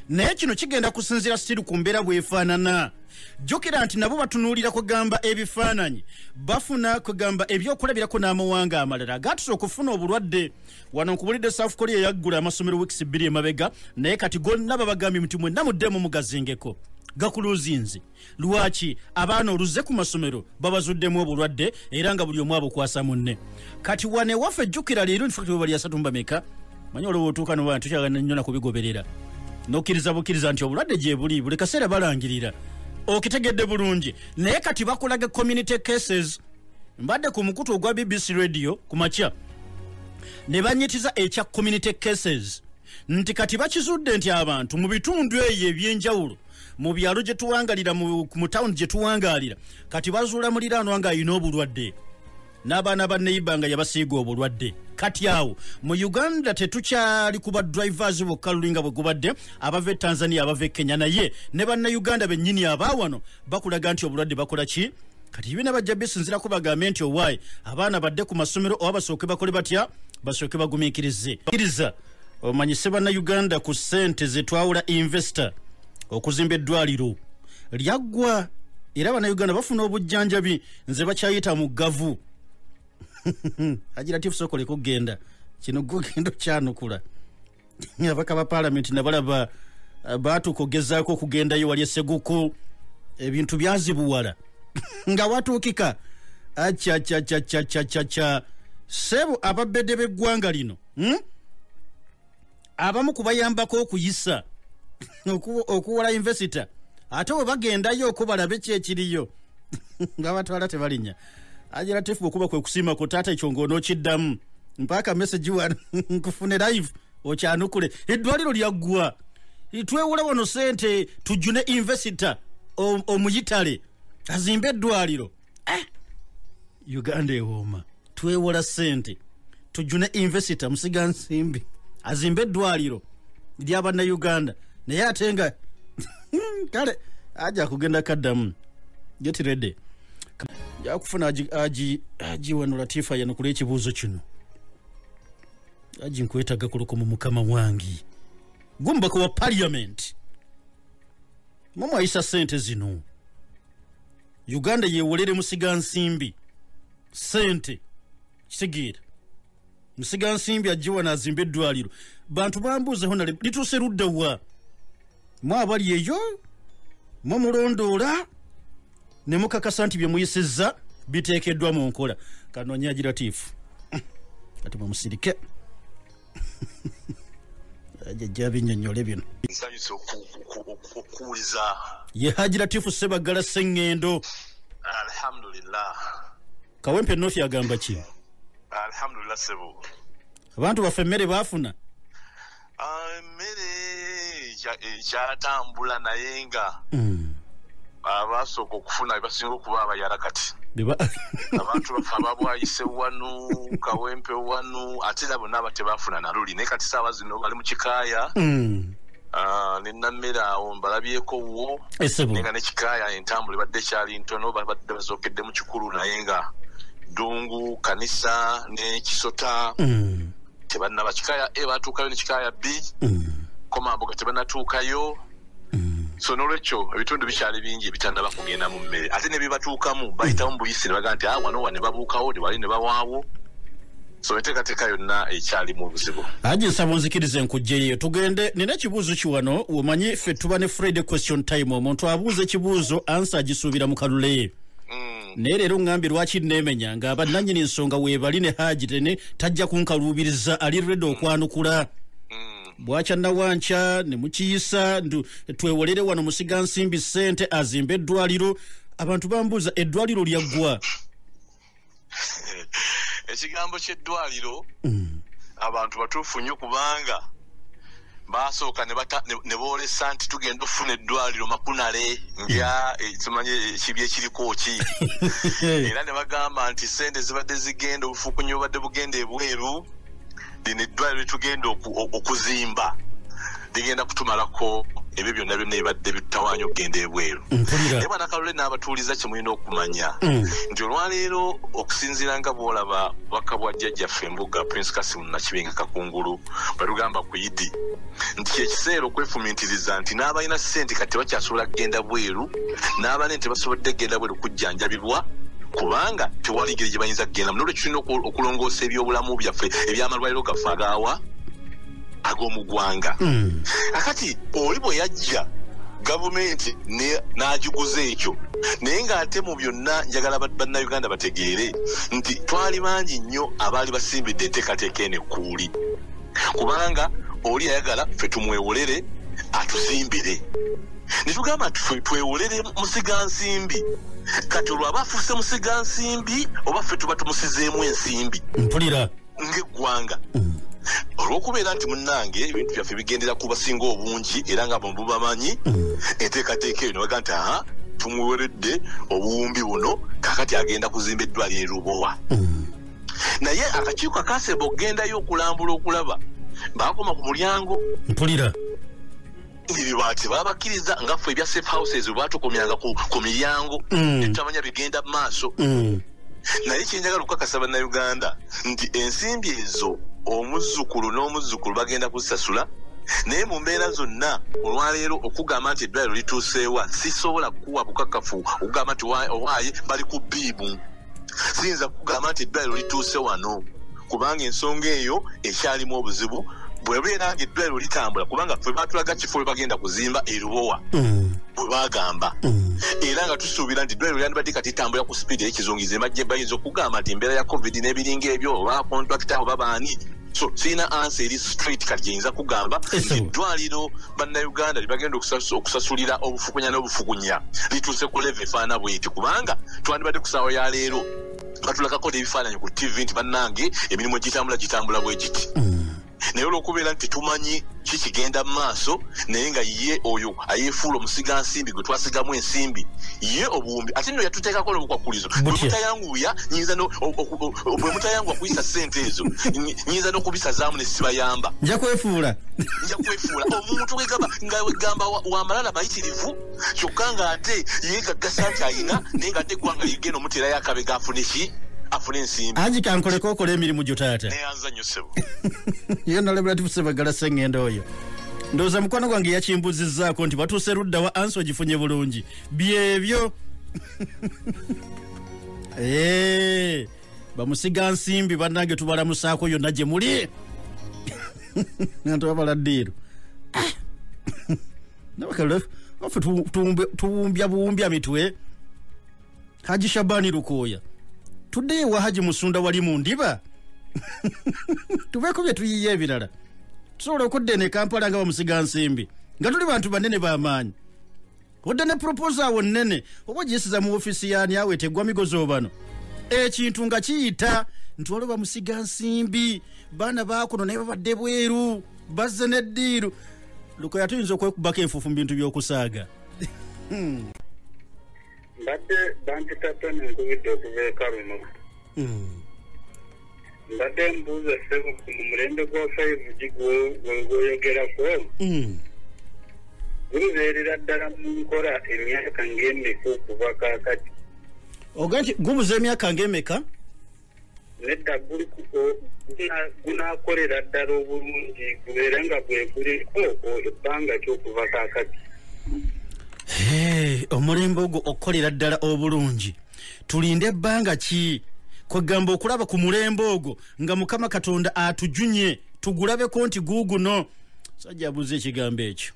naye kino kigenda kusinziira siri ku mbeera bw'efaanana. Jjukira nti nabo batunuulira kwegamba ebifaananyi bafuna kwegamba ebyokulabirako n'amawanga amalala gaatusa okufuna obulwadde. Wano nkubulidde South Korea yaggula amasomero weeks 2 emabega naye kati gonna babagambye nti mwenna muddemu mugazingeko gakuluuzinzi. Lwaki abaana oluze ku masomero babazuddemu obulwadde era nga buli omu abukwasa munne. Kati wane waffe jjukira leero nti fakati bali 3 mbameka manyi olwo otuuka no bantu kyagala nnyo na kubigoberera nokkiriza bukkiriza nti obulwadde gye buli buli kaseera balangirira okitegedde bulungi. Naye kati bakulaga community cases mbadde ku mukutu ogwa BBC radio ku makya ne banyitiza ekya community cases nti kati bakizudde nti abantu mu bitundu eyo ebyenjawulo mu byalo gye tuwangalira mu town gye tuwangalira kati bazuula muliraanwa nga ayina obulwadde n'abaana ba neighbor nga yabasiiga obulwadde. Kati awo mu Uganda tetukyali kuba drivers bokka lulinga bwe gubadde abava Tanzania abava Kenya naye ne banna Uganda bennyini abaawano bakulaga nti obulwadde bakola ki. Kati ibina bajja bisinzira ku bagambe nti owaayi abaana badde ku masomero oba basooke bakole batya basooke bagumiikirize. Kiriza omanyise banna Uganda ku ssente ze twawula investor okuzimba eddwaliro lyaggwa era banna Uganda bafuna obujjanjabi nze bakyayita mu gavu. Agira tifu sokole kugenda kino gugendo kyanukula abaka ba parliament nabalaba batukogezaako okugendayo wali esseguko ebintu byazibuwala nga watuukika acha sebo ababedde b'eggwanga lino abamu kubayambako okuyisa okuwola investor ate bwe bagendayo okubalabe kyekiriyo nga batwala tebalinya. Ajira tifu okuba kwe kusima ko tata ekyongono kiddamu mpaka message wa nkufune live okyanukule eddwaliro lyaggwa twewula wano sente tujune investor omuyitale azimbe eddwaliro Uganda ewooma twewula sente tujune investor musiga nsimbi azimbe eddwaliro ly'abanna Uganda naye ate nga kale aja kugenda kaddamu get ready. yakufuna aji wano Latifa yanukula ekibuuzo kino aji nkwetaga kuloko mu mukama wangi gumbako wa parliament mama isa sente zino Uganda yewolere musiga nsimbi sente kitegeera musiga nsimbi ajiwa nazimbe eddwaliro bantu bambuze hona lituse rudda wa mwabali eyo mulondoola ne mukakasa nti bye muyisizza biteekeddwa mu nkola kanonya Haji Latifu kati mumusirike ajja binnyonnyole bino nsanyuse okuwuliza ye Haji Latifu Sebagala Sengendo. Alhamdulillah. Kawempe Nofi agamba ki? Alhamdulillah sebo. Abantu baffe emmere baafuna? Emmere kyatambula naye nga abasooka okufuna basinga okuba abayala kati. Abantu baffe ababwayise wanu Kawempe wanu ate nabo naba tebaafuna na luli naye kati saawa zino bali mu kikaaya. Nina mmere awo mbalabyeko wo nenga nekikaaya entambula badde kyali ntono babadde bazookedde mu kikulu naye nga Dungu kanisa ne Kisota tebannaba kikaaya batuukayo ne kikaaya B Komamboga tebannatuukayo so nolwekyo ebitundu bikyali bingi ebitannaba kugenda mu mmere ate ne bibatuukamu bayitamu mu buyisi ne baga nti wano wane babuukawo ne wali ne bawaawo so eteekateeka yonna ekyali mu buzibu. Haji nsaba onzikirize nkujjeyo tugende nina ekibuuzo kiwano omanyi ffe tuba ne Friday question time omuntu abuuza ekibuuzo ansa agisuubira mu kalule naye leero ngambye lwaki neemenya nga bannannyini nsonga weebali ne Haji tene tajja kunkaluubiriza ali ready okwanukula bwakya nawanca ne mukiyisa twewolere wano musiga nsimbi ssente azimba eddwaliro abantu bambuuza eddwaliro lyaggwa ekigambo ky'eddwaliro abantu batuufu nnyo kubanga basooka ne boolesa nti tugenda okufuna eddwaliro makunale nga kimanyi ekibi ekiriko ki era ne bagamba nti sente zibadde zigenda obufukunyi bubadde bugenda ebweru lino eddwaliro litugenda okuzimba ligenda kutumalako ebyo byonna byonna ebadde bitawanya okugenda ebweru naye banakalole n'abatuuliza kyemulina okumanya nti olwaleero okusinziira nga bw'olaba bwaka bwa jjajjaffe embuga Prince Kasimu Nakibinga Kakungulu batugamba ku Idi nti kyekiseera okwefumiitiriza nti n'abalina ssente kati bakyasobola kugenda bweru n'abanene tebasobodde kugenda bweru kujjanjabibwa kubanga tewali ngeri gye bayinza kugenda munolwe tulina okulongoosa ebyobulamu byaffe ebyamalwaliro gaffe agaawa ag'omu ggwanga akati oli bwe yajja gavumenti n'agiguza ekyo naye ng'ate mu byonna njagala bannayuganda bategeere nti twali bangi nnyo abaali basimbidde enteekateeka eno ekkuuli kubanga oli yayagala ffe tumwewolere atuzimbire ne tugamba nti ffe twewolere musigansimbi kati olwaba afuuse musigansimbi oba ffe tuba tumusizeemu ensimbi mpulira ng'eggwanga olw'okubeera nti munnange ebintu byaffe bigendera ku basinga obungi era nga bombu bamanyi enteekateeka eyo ne baga nti tumuweredde obuwumbi buno kakati agenda kuzimba eddwaliro e Lubowa naye akakiiko akaaseba okugendayo okulambula okulaba baakoma ku mulyango mpulira ebyo bati babakkiriza nga ffe ebya safe houses bwatukomyanga ku miryango tetutamanya bigenda mu maaso naye kyenjagala okukakasa bannayuganda nti ensimbi ezo omuzzukulu n'omuzzukulu bagenda kuzisasula naye mu mbeera zonna olwaleero okugamba nti eddwaliro lituuseewa sisobola kukuwa bukakafu okugamba nti owaaye bali ku bbiibu siyinza kugamba nti eddwaliro lituuse wano kubanga ensonga eyo ekyalimu obuzibu bwebeera nga eddwaliro litambula kubanga ffe batulaga kifo we bagenda kuzimba e Lubowa bwe bagamba era nga tusuubira nti eddwaliro lyandibadde kati litambula ku sipiidi ey'ekizungize majje bayinza okugamba nti embeera ya covid n'ebiringa ebyo oba kontrakita oba baani so sirina ansa eri straight kati gyeyinza kugamba nti eddwaliro bannayuganda libagenda okusasulira obufukunya n'obufukunya lituuse ku leve efaana bweti kubanga twandibadde ku ssaawa ya leero batulakako n'ebifaananyi ku TV nti bannange emirimu gitambula bwe giti naye olw'okubeera nti tumanyi kikigenda mu maaso naye nga ye oyo ayeefuula omusiga nsimbi gwe twasigamu ensimbi ye obuwumbi ate nno yatuteekako n'obukwakulizo bwe mutayanguya bwe mutayanguwa kuyisa ssente ezo nyinza n'okubisazaamu ne sibayamba nja kwefuula omuntu nga wegamba wamalala mayitirivu kyokka ng'ate yeegaggasa nti ayina naye ng'ate eggwanga ligenda omuteerayo akabe gaafune ki afune ensimbi anji kankoleko okola emirimu gyo taata neyanza nnyo ssebo ye nalabulatifu sebagala sengenda oyo ndowooza mukwano gwange yakimbuzizzaako nti batuuse ludda wa ansi ogifunye bulungi byebyo bamusiga nsimbi bannange tubalamusaako yonna gye muli nga tubabala ddiiro nabakafe tuwumbya buwumbya mitwe Haji Shabani Lukooya tuddeyo wa Haji Musunda wali mu ndiba tubeeko bye tuyiye ebirala tusobola okudda ne Kampala nga bamusiga nsimbi nga tuli bantu banene b'amaanyi odda ne proposal awo nnene oba gyesiza mu ofisi yaani aweeteggwa migozo bano ekintu nga kiyita nti waliwo bamusiga nsimbi baana baakuno naye babadde bweru bazze n'eddiiru Lukooya tuyinza okwekubako enfuufu mu bintu by'okusaaga mbadde bampitata nenkubidde okuva ekaluno mbadde mbuuza ssebo mu mulembe gwa 5G gweyogerako gulubeerera ddala mu nkola emyaka ng'emeka okuva kaakati oga nti gubuza emyaka ng'emeka nedda gunaakolera ddala obulungi gubeere nga gwe guliko ebbanga ky'okuva kaakati omulembe ogwo okukolera ddala obulungi tulinde ebbanga ki kwegamba okulaba ku mulembe ogwo nga Mukama Katonda atujunye tugulabeko nti guuguno sajja abuuza ekigambo ekyo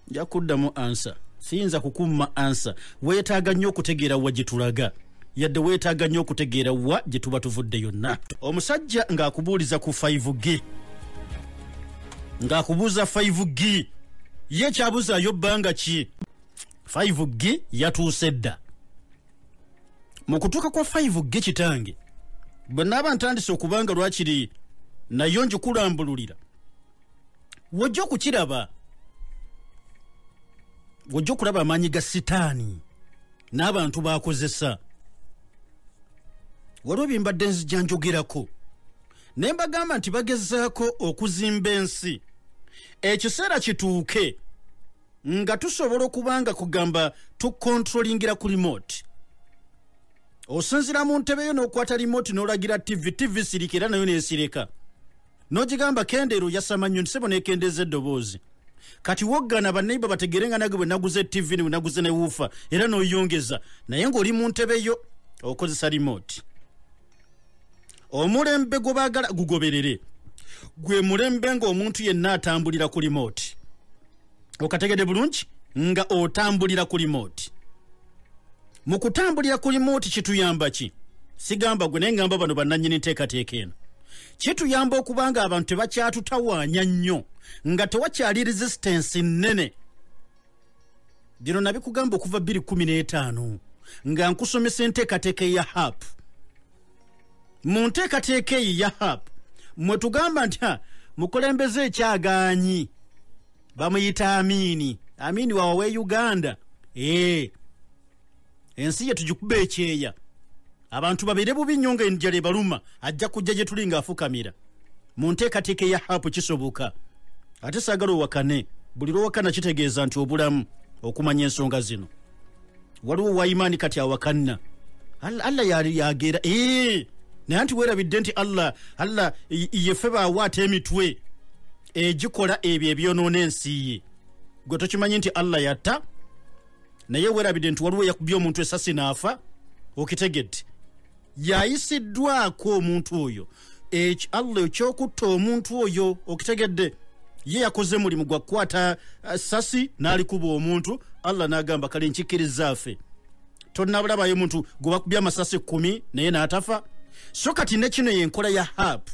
nja kuddamu ansa siyinza kukumma ansa weetaaga nnyo okutegeera wa gye tulaga yadde weetaaga nnyo okutegeera wa gye tuba tuvudde yonna omusajja ng'akubuuliza ku 5G ng'akubuuza 5G ye kyabuzaayo bbanga ki 5G yatuuse dda mu kutuuka kwa 5G kitange bwe naaba ntandise okubanga lwakiri nayo njikulambululira wojja okukiraba wojja okulaba amaanyi ga sitaani n'abantu baakozesa waliwo bye mbadde nzijja njogerako naye mbagamba nti bagezaako okuzimba ensi ekiseera kituuke nga tusobola okubanga kugamba tukontrolingira ku remote osinzira mu ntebe yo n'okwata remote n'olagira TV sirika era nayo neesireka n'ogigamba kendeero yasama nnyo ntisebo neekendeeza eddoboozi kati woggana banneiba bategere nga nage bwe naguze TV ne bwe naguze ne wuufa era n'oyongeza naye ng'oli mu ntebe yo okozesa remote omulembe gwe baagala gugoberere gwe mulembe ng'omuntu yenna atambulira ku remote okategedde bulungi nga otambulira ku remote mu kutambulira ku remote kituyamba ki sigamba gwe naye ngamba bano bannannyini nteekateeka eno kituyamba okubanga abantu tebakyatutawaanya nnyo nga tewakyali resistance nnene bino nabikugamba okuva 2015 nga nkusomesa enteekateeka eya hap mu nteekateeka eyo ya hap mwe tugamba nti mukulembeze ekyagaanyi bamuyita AMIIN AMIIN wawe Uganda ensi ye tugikuba ekyeya abantu babeere bubi nnyo nga enjala ebaluma ajja kujja gye tuli ng'afukamira mu nteekateeka ya hapu kisoboka ate saagala owakane buli lwowakana kitegeeza nti obulamu okumanya ensonga zino waliwo wayimaani kati awakanna Allah yageera naye nti weerabidde nti Allah yeffe baawaata emitwe egikola ebyo ebyonoona ensi ye gwe tokimanyi nti Allah yatta naye weerabidde nti waliwo yakubye omuntu esasi naafa okitegedde yayisiddwako omuntu oyo Allah ekyokutta omuntu oyo okitegedde ye yakoze mulimu gwa kukwata sasi n'alikuba omuntu Allah n'agamba kale nkikkiriza ffe tonnabulabayo omuntu gwe bakubye amasasi 10 naye n'atafa so kati ne kino yenkola ya hap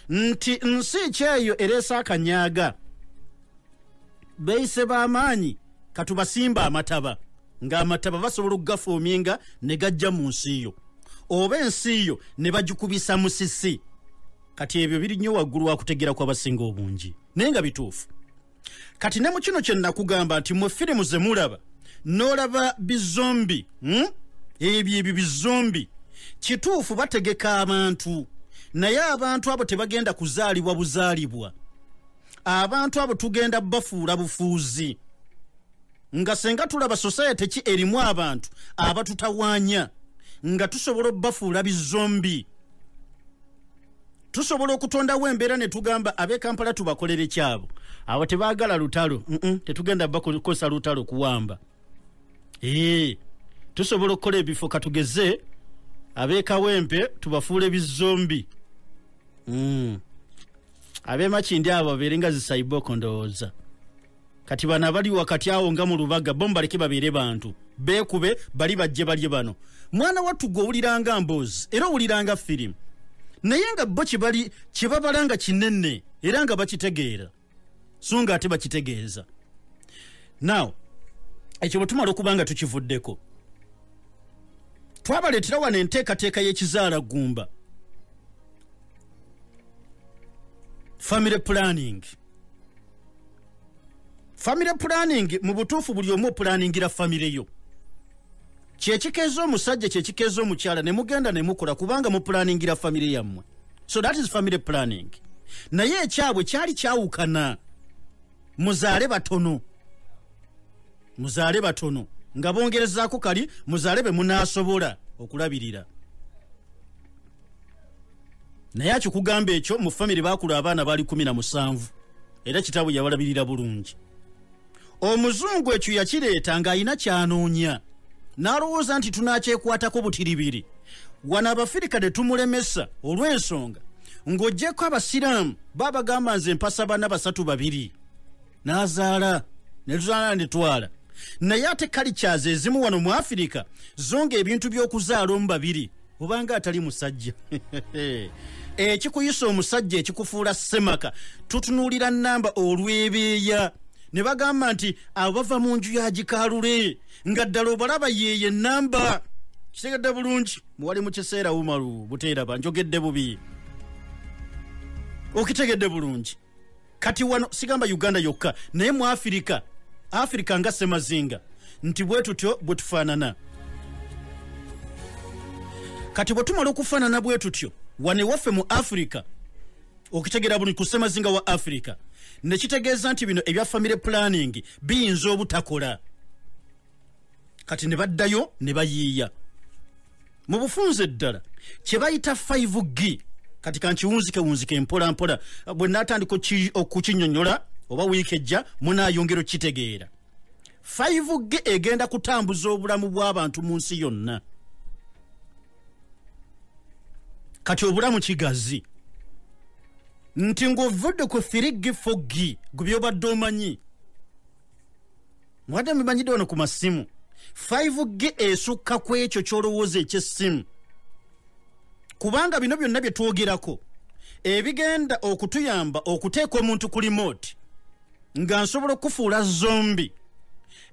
nti nsi kyeyo ereesa akanyaaga beeyise b'amaanyi katubasimba amataba ng'amataba basobola okugafoominga ne gajja mu nsi yo oba ensi yo ne bagikubisa musisi kati ebyo biri nnyo waggulu wakutegera kw'abasinga obungi naye nga bituufu kati ne mu kino kye nakugamba nti mu firimu ze mulaba n'olaba bizombi ebyo bizombi kituufu bategeka abantu naye abantu abo tebagenda kuzaalibwa buzaalibwa abantu abo tugenda bafuula bufuuzi nga senga tulaba society ki erimu abantu abatutawaanya nga tusobola bafuula bizombi tusobola okutondawo embeera ne tugamba ab'e Kampala tubakolere kyabo abo tebaagala lutalo tetugenda bakosa lutalo kuwamba tusobola okukola ebifo katugeze ab'e Kawempe tubafuule bizombi ab'e Makindi abo babeerenga zisaiboko ndowooza kati bano abali wakati awo nga mu Lubaga bo mbaleke babeere bantu beekube bali bajje balye bano mwana wattu gwe owuliranga mboozi era owuliranga firimu naye nga bo kyebabalanga kinene era nga bakitegeera so nga ate bakitegeeza now ekyo bwe tumala okuba nga tukivuddeko twabaleetera wano enteekateeka y'ekizaala gumba family planning mu butuufu buli omu opulaningira famire yo kyekikeeza omusajja kyekikeeza omukyala ne mugenda ne mukola kubanga mupulaningira famire yammwe so that is family planning naye ekyabwe kyali kyawukana muzaale batono nga bongerezaako kali muzaale be munaasobola okulabirira naye akikugamba ekyo mu famire baakula abaana baali 17 era kitaabwe yabalabirira bulungi omuzungu ekyo yakireeta ng'alina kyanoonya n'alowooza nti tunakyekwatako butiribiri wano abafirika ne tumulemesa olw'ensonga ng'oggyeko abasiraamu baabagamba nze mpasa bana 3-2 n'azaala ne tuzaala ne twala naye ate kalikyazi ezimu wano mu Afirika zonga ebintu by'okuzaala omu 2 obanga atali musajja ekikuyisa omusajja ekikufuula semaka tutunuulira nnamba olw'ebeeya ne bagamba nti abo bava mu nju ya gikaalule nga ddala obalaba yeeye ennamba kitegedde bulungi muwali mu kiseera umaru buteeraba njogedde bubi okitegedde bulungi kati wano sigamba Uganda yokka naye mu Afirika nga semazinga nti bwe tutyo bwe tufaanana kati bwe tumala okufaanana bwe tutyo wane waffe mu Afirika okitegera bulungi ku semazinga wa Afirika ne kitegeeza nti bino ebya family planning biyinza obutakola kati ne baddayo ne bayiiya mu bufunze ddala kye bayita 5G kati kankiwunzike mpola bwe naatandika okukinyonyola oba wiiki ejja munaayongera okitegeera 5G egenda kutambuza obulamu bw'abantu mu nsi yonna kati obulamu kigazi nti ng'ovudde ku 3G 4G gubyobadde omanyi mwadde mubanyidde wano ku masimu 5G esukka ku ekyo ky'olowooza eky'essimu kubanga bino byonna bye twogerako ebigenda okutuyamba okuteeka omuntu ku remote nga nsobola okufuula zombi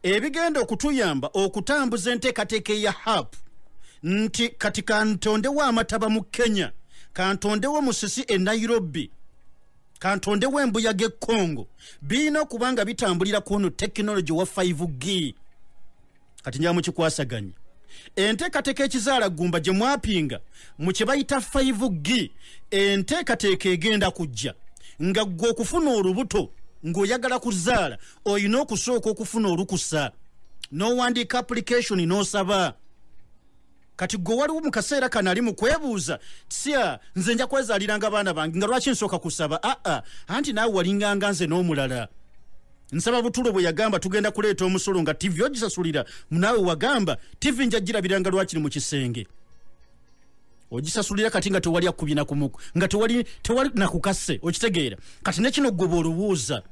ebigenda okutuyamba okutambuza enteekateeka eya hub nti kati kantondewo amataba mu Kenya kantondewo musisi e Nairobi kantondewo embuyaga e Congo birina okubanga bitambulira ku ono tekinologi wa 5G kati njamu kikwasaganya enteekateeka ekizaala gumba gye mwapinga mu kye bayita 5G enteekateeka egenda kujja nga gwe okufuna olubuto ng'oyagala kuzaala olina okusooka okufuna olukusa n'owandiika application n'osaba kati gwe waliwo mu kaseera kano ali mu kwebuuza tya nze nja kwezaaliranga baana bange nga lwaki nsooka kusaba anti naawe walinganga nze n'omulala nsaba butulo bwe yagamba tugenda kuleeta omusolo nga TV ogisasulira naawe wagamba TV nja girabiranga lwakiri mu kisenge ogisasulira kati nga tewali akubina kumuku nga tewali nakukase okitegeera kati nekino gwe bw'olowooza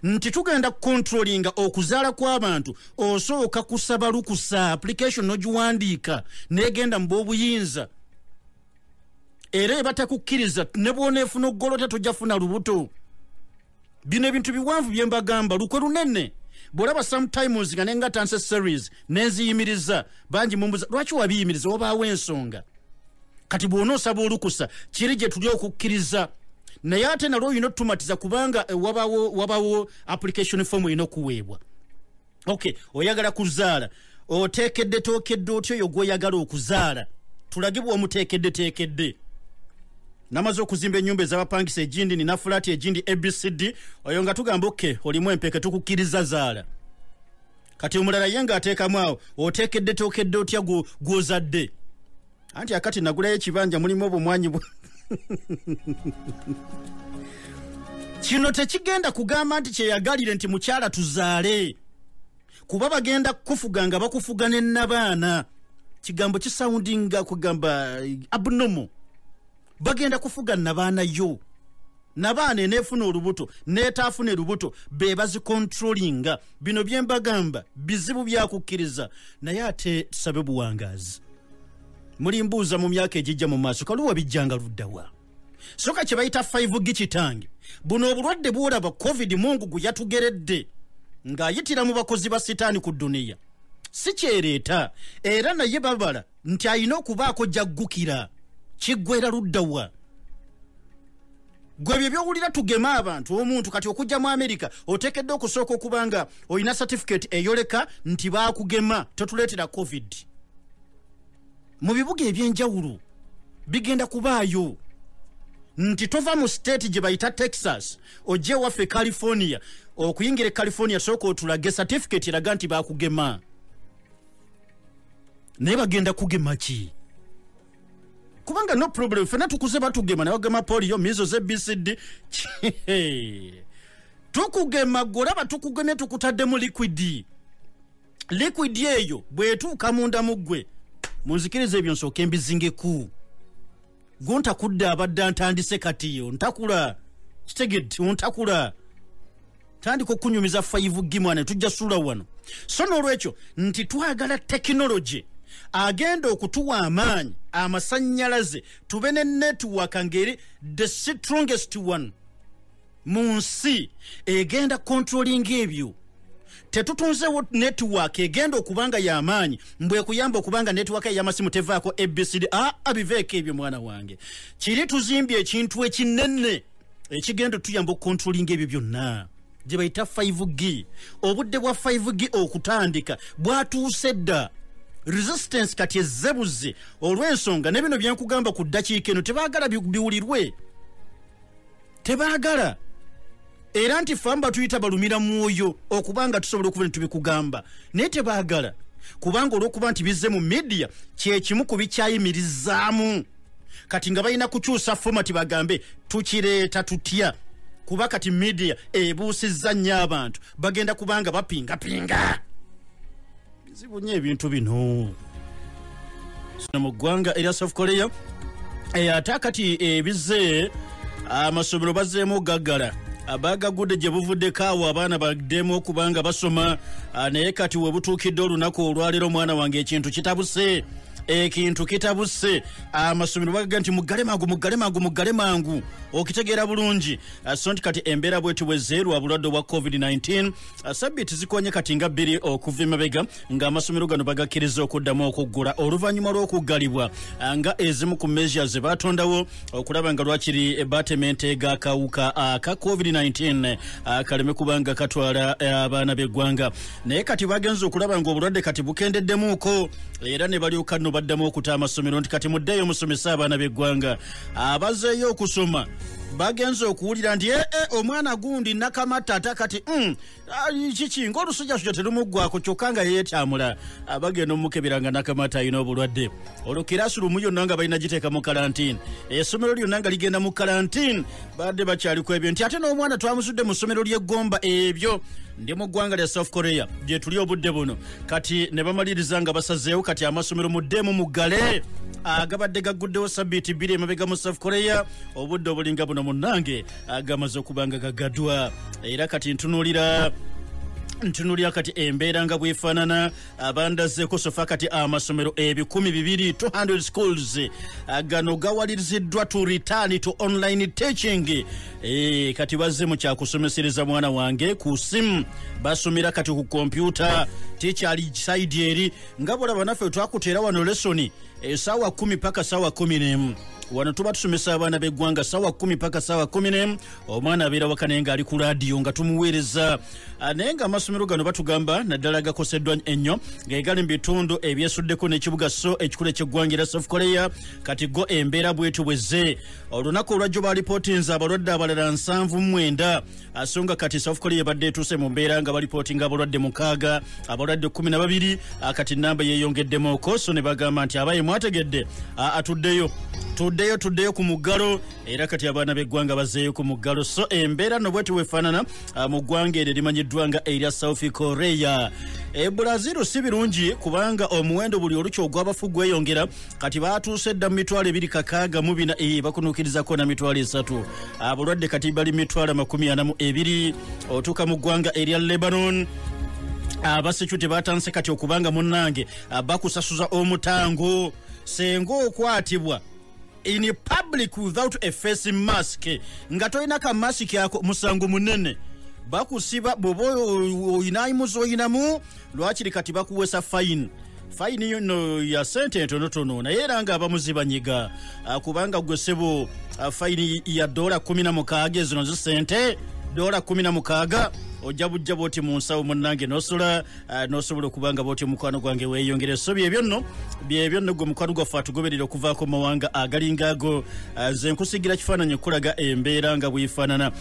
nti tugenda controllinga okuzaala kw'abantu osooka kusaba lukusa application n'ogiwandiika negenda mu bw'obuyinza era ebatakukkiriza ne bw'oneefuna oggolota tojjafuna lubuto bino ebintu biwanvu bye mbagamba lukwe lunene bw'olaba sometimes nga nengatanse series nenziyimiriza bangi mumbuza lwaki wabiyimiriza wabaawo ensonga kati bw'onoosaba olukusa kiri gye tuli okukkiriza naye ate nalwo olina otumatiza kubanga wabawo application form olina okuweebwa. Okay, oyagala kuzaala oteekedde tookedde otyo oyo gw'oyagala okuzaala tulagibwa omuteekedde namaze okuzimba ennyumba ez'abapangisa egindi nina fulaati egindi ABCD oyo nga tugamba okay olimu empeke tukukkiriza zaala kati omulala ye ng'ateekamu awo oteekedde tookedde otya gw'ozadde anti akati nagulayo ekibanja mulimu obumwanyi kino tekigenda kugamba nti kyeyagalire nti mukyala tuzaale kuba bagenda kufuga nga bakufuga n'abaana kigambo kisoundinga kugamba abnormal bagenda kufuga n'abaana yo n'abaana eneefuna olubuto n'etaafuna olubuto be bazikontrolinga bino bye mbagamba bizibu byakukkiriza naye ate tusabe buwangaazi mulimbuuza mu myaka egijja mu maaso kaluwa bijjanga luddawa soka kye bayita 5G kitange buno obulwadde bwolaba covid mungugu yatugeredde ng'ayitira mu bakozi ba sitaani ku duniya si kyereeta era naye babala nti alina okubaako jaggukira kiggwera luddawa gwe bye byowulira tugema abantu omuntu kati okujja mu Amerika oteekedde okusooka okubanga olina certificate eyoleka nti baakugema totuleetera covid mu bibuga ebyenjawulo bigenda kubaayo nti tova mu state gye bayita Texas ojje waffe California okuyingira California sooka otulage certificate eraga nti baakugema naye bagenda kugema ki kubanga no problem fena tukuze batugema naye bagema polio measles ABCD tukugema golaba tukugemye tukutaddemu liquid eyo bwetuuka munda muggwe munzikiriza ebyo nsooka embizingeku gontakudde abadde ntandise katiyo ntakula kitegedde ontakula tandika okunyumiza 5G mwana tujja sula wano so n'olwekyo nti twagala technology agenda okutuwa amaanyi amasannyalaze tube ne network ngeri the strongest one mu nsi egenda controlling ebyo tetutunzewo network egenda okubanga y'amaanyi mbwe kuyamba okubanga network y'amasimu tevaako ABCD abiveeko ebyo mwana wange kiri tuzimbye ekintu ekinene ekigenda tuyamba okucontrolling ebyo byonna gye bayita 5G obudde bwa 5G okutandika bwatuuse dda resistance kati ezzebuze olw'ensonga ne bino byenkugamba ku ddakiika eno tebaagala biwulirwe tebaagala era nti famba tuyita balumira mwoyo okubanga tusobola okuba tubikugamba naye tebaagala kubanga olw'okuba nti bizze mu media kyekimu ku bikyayimirizaamu kati nga balina kukyusa format bagambe tukireeta tutya kuba kati media ebuusizza nnyo abantu bagenda kubanga bapingapinga bizibu nnyo ebintu bino sino mu ggwanga erya South Korea ate kati ebizze amasomero bazzeemu gaggala abagagudde gye buvuddeko awo abaana baddemu okubanga basoma naye kati we butuukidde olunaku olwaleero mwana wange ekintu kitabuse amasomero bagaga nti muggale mangu okitegeera bulungi so nti kati embeera bwetu bwezeerwa bulwadde obwa covid-19 sabbiiti zikonye kati nga bbiri okuva emabega ng'amasomero gano bagakkiriza okuddamu okuggula oluvannyuma lw'okuggalibwa nga ezimu ku measures ze batondawo okulaba nga lwakiri ebatement g'akawuka ka covid-19 kaleme kubanga katwala abaana b'eggwanga naye kati bagenza okulaba ng'obulwadde kati bukendeddemuuko era ne balyoka nno baddamu okuta amasomero nti kati muddeeyo musomesa abaana b'eggwanga abazeeyo okusoma bagenza okuwulira nti omwana gundi nakamatata kati kiki ng'olusujjasujja terumuggwako kyokka nga yeetyamula bagenda omukebera nakamata alina obulwadde olwo kirasi lumu yonna nga balina giteeka mu karantini essomero lyonna nga ligenda mu karantini badde bakyaliko ebyo nti ate n'omwana twamusudde mu ssomero ly'eggomba ebyo ndi mu ggwanga lya South Korea gye tuli obudde buno kati ne bamaliriza nga basazeewo kati amasomero muddemu muggale agabadde gagguddewo sabbiiti bbiri emabega mu South Korea obudde obulinga buno munnange agamaze okubanga gagaddwa era kati ntunuulira ntunulya kati embeera nga bwefaanana abandazeeko sofa kati amasomero 200 schools gano gawaliriziddwa to return to online teaching. Kati bazze mu kyakusomesereza mwana wange ku simu basomera kati ku kompyuta tekyali side eri nga bolaba naffe twakuteera wano lesoni essaawa 10 paka ssaawa 11 wano tuba tusomesa abaana b'eggwanga ssaawa 10 paka ssaawa 11 omwana abeera waka naye ng'ali ku laadiyo nga tumuweereza naye nga amasomero gano batugamba naddala gakoseddwa ennyo ng'egali mu bitundu ebyesuddeko n'ekibuga so ekikulu eky'eggwanga era South Korea kati go embeera bwetu bwezze olunaku olwajjo balipootinze abalwadde abalala 79 asonga kati South Korea badde etuuse mu mbeera nga balipootinga abalwadde 6 abalwadde 12 kati namba yeeyongeddemoko so ne bagamba nti abaye mwategedde tuddeyo ku muggalo era kati abaana b'eggwanga bazzeeyo ku muggalo so embeera no bwetu wefaanana mu ggwanga eryo limanyiddwa nga erya South Korea. Brazil si birungi kubanga omuwendo buli olukyo ogw'abafu gweyongera kati baatuuse dda mu mitwalo 264 bakunuukirizako na mitwalo 3 abalwadde kati bali mitwalo 42 otuuka mu ggwanga erya Lebanon abasecurity batanse kati okubanga munnange bakusasuza omutango senga okwatibwa in public without a face mask nga toyina ka mask yako musango munene bakusiba bobo oyinayimuzo oyinamu lwakiri kati bakuwesa fine yuno ya sente ntonotono naye era nga abamuzibanyiga kubanga gwesebo fine ya $16 zino zi sente $16 ojja bujja bwoti mu nsawo munnange nosobola okubanga bwoti omukwano gwange weeyongere so byebyo nno gwe mukwano gwaffe atugoberera okuvaako mu mawanga agalinga ago ze nkusigira kifaananyi okulaga embeera nga bwefaanana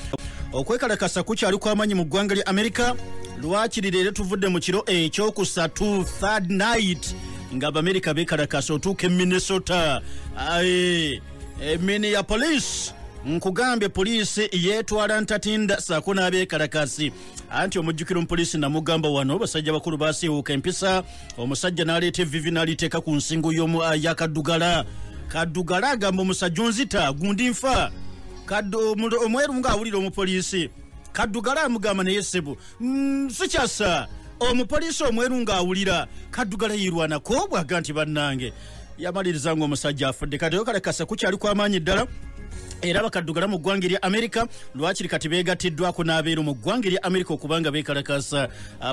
okwekalakasa kukyali kw'amaanyi mu ggwanga lya Amerika lwakiri leero tuvudde mu kiro ekyokusatu third night nga Abamerika beekalakasa otuuka e Minnesota Minneapolis nkugambye poliisi yeetwala ntatinda saako n'abeekalakasi anti omujjukiro mupoliisi namugamba wano basajja bakulu baasiiwuuka empisa omusajja n'aleeta evvivi n'aliteeka ku nsingo ya Kaddugala agamba omusajja onzita gundi nfa omweru ng'awulira omupoliisi Kaddugala amugamba naye ssebo sikyasa omupoliisi omweru ng'awulira Kaddugala yirwanako bwaga nti bannange yamaliriza ng'omusajja afudde kati yokalekasa kukyali kw'amaanyi ddala era bakaddugala mu ggwanga lya Amerika lwakiri kati beegattiddwako n'abeeru mu ggwanga lya Amerika okubanga beekalakasa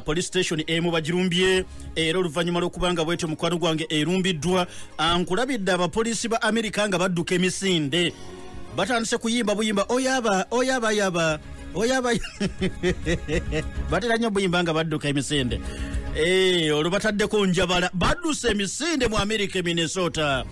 police station emu bagirumbye era oluvannyuma lw'okubanga bwetyo mukwano gwange erumbiddwa nkulabidde abapoliisi ba Amerika nga badduka emisinde batandise kuyimba buyimba oyaba batera nnyo buyimba nga badduka emisinde olwo bataddeko njabala badduse emisinde mu Amerika Minnesota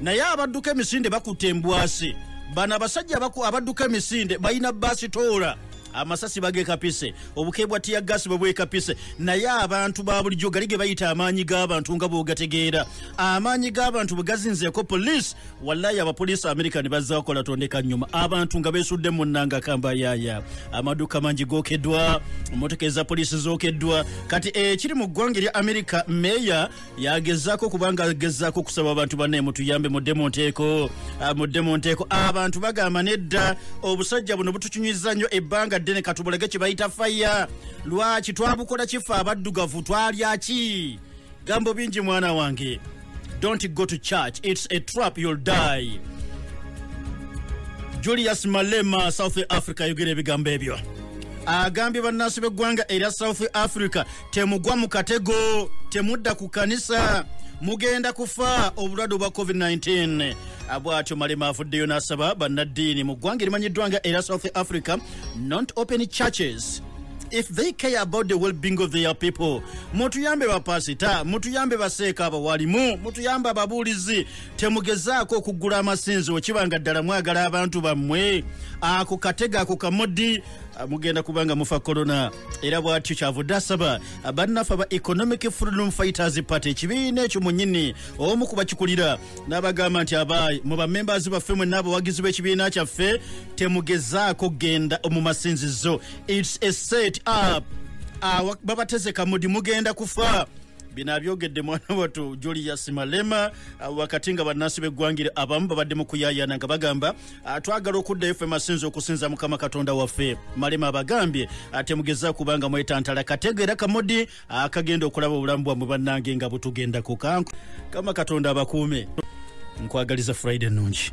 naye abadduka emisinde bakutte embwasi bana abasajja abadduka emisinde balina basitoola amasasi bagekapise obukeebwa tiya gasi babwekapise naye abantu ba bulijjo gali ge bayita amaanyi g'abantu nga bw'ogategeera amaanyi g'abantu bwe gazinzeeko poliisi wallahi abapoliisi Amerika ne bazza bakola tondeka nnyuma abantu nga beesudde mu nnanga kamba yaaya amaduuka mangi gookeddwa emmotoka eza poliisi zookeddwa kati ekiri mu ggwanga lya Amerika meeya yagezaako kubanga agezaako kusaba abantu banne mutuyambe muddemu nteeko abantu bagamba nedda obusajja buno butukinywiza nnyo ebbanga ddene katubulege kye bayita faya lwaki twabukola kifa abaddugavu twalya ki gambo bingi mwana wange don't go to church it's a trap you'll die Julius Malema South Africa yogera ebigambo ebyo agambye bannansi b'eggwanga erya South Africa temugwa mu katego temudda ku kanisa mugenda kufa obulwadde bwa COVID-19 abwatyo Malema afuddeyo n'asaba bannaddiini mu ggwanga erimanyiddwa nga era South Africa not open churches if they care about the well-being of their people. Mutuyambe bapasita, mutuyambe baseeka abawalimu, mutuyambe ababuulizi, temugezaako okugula amasinzo okibanga ddala mwagala abantu bammwe ako katega ako kamodi mugenda kubanga mufa corona. Era bwatyo kyavudde asaba bannaffe aba Economic Freedom Fighters Party ekibiina ekyo munnyini omu ku bakikulira n'abagamba nti abaayi mu bamembers baffe mwe n'abawagizi b'ekibiina kyaffe temugezaako genda mu masinzizo. It's a set up babateze kamudi mugenda kufa bino abyogedde mwana wattu Julius Malema wakati nga bannansi b'eggwangire abamu babadde mu kuyaayana nga bagamba twagala okuddayo ffe masinza okusinza Mukama Katonda waffe. Malema abagambye temugeza kubanga mwetantala kategeera kamodi akagenda okulaba obulamu bwammwe bannange nga butugenda ku kanku. Kama Katonda abakuume. Nkwagaliza Friday nnungi.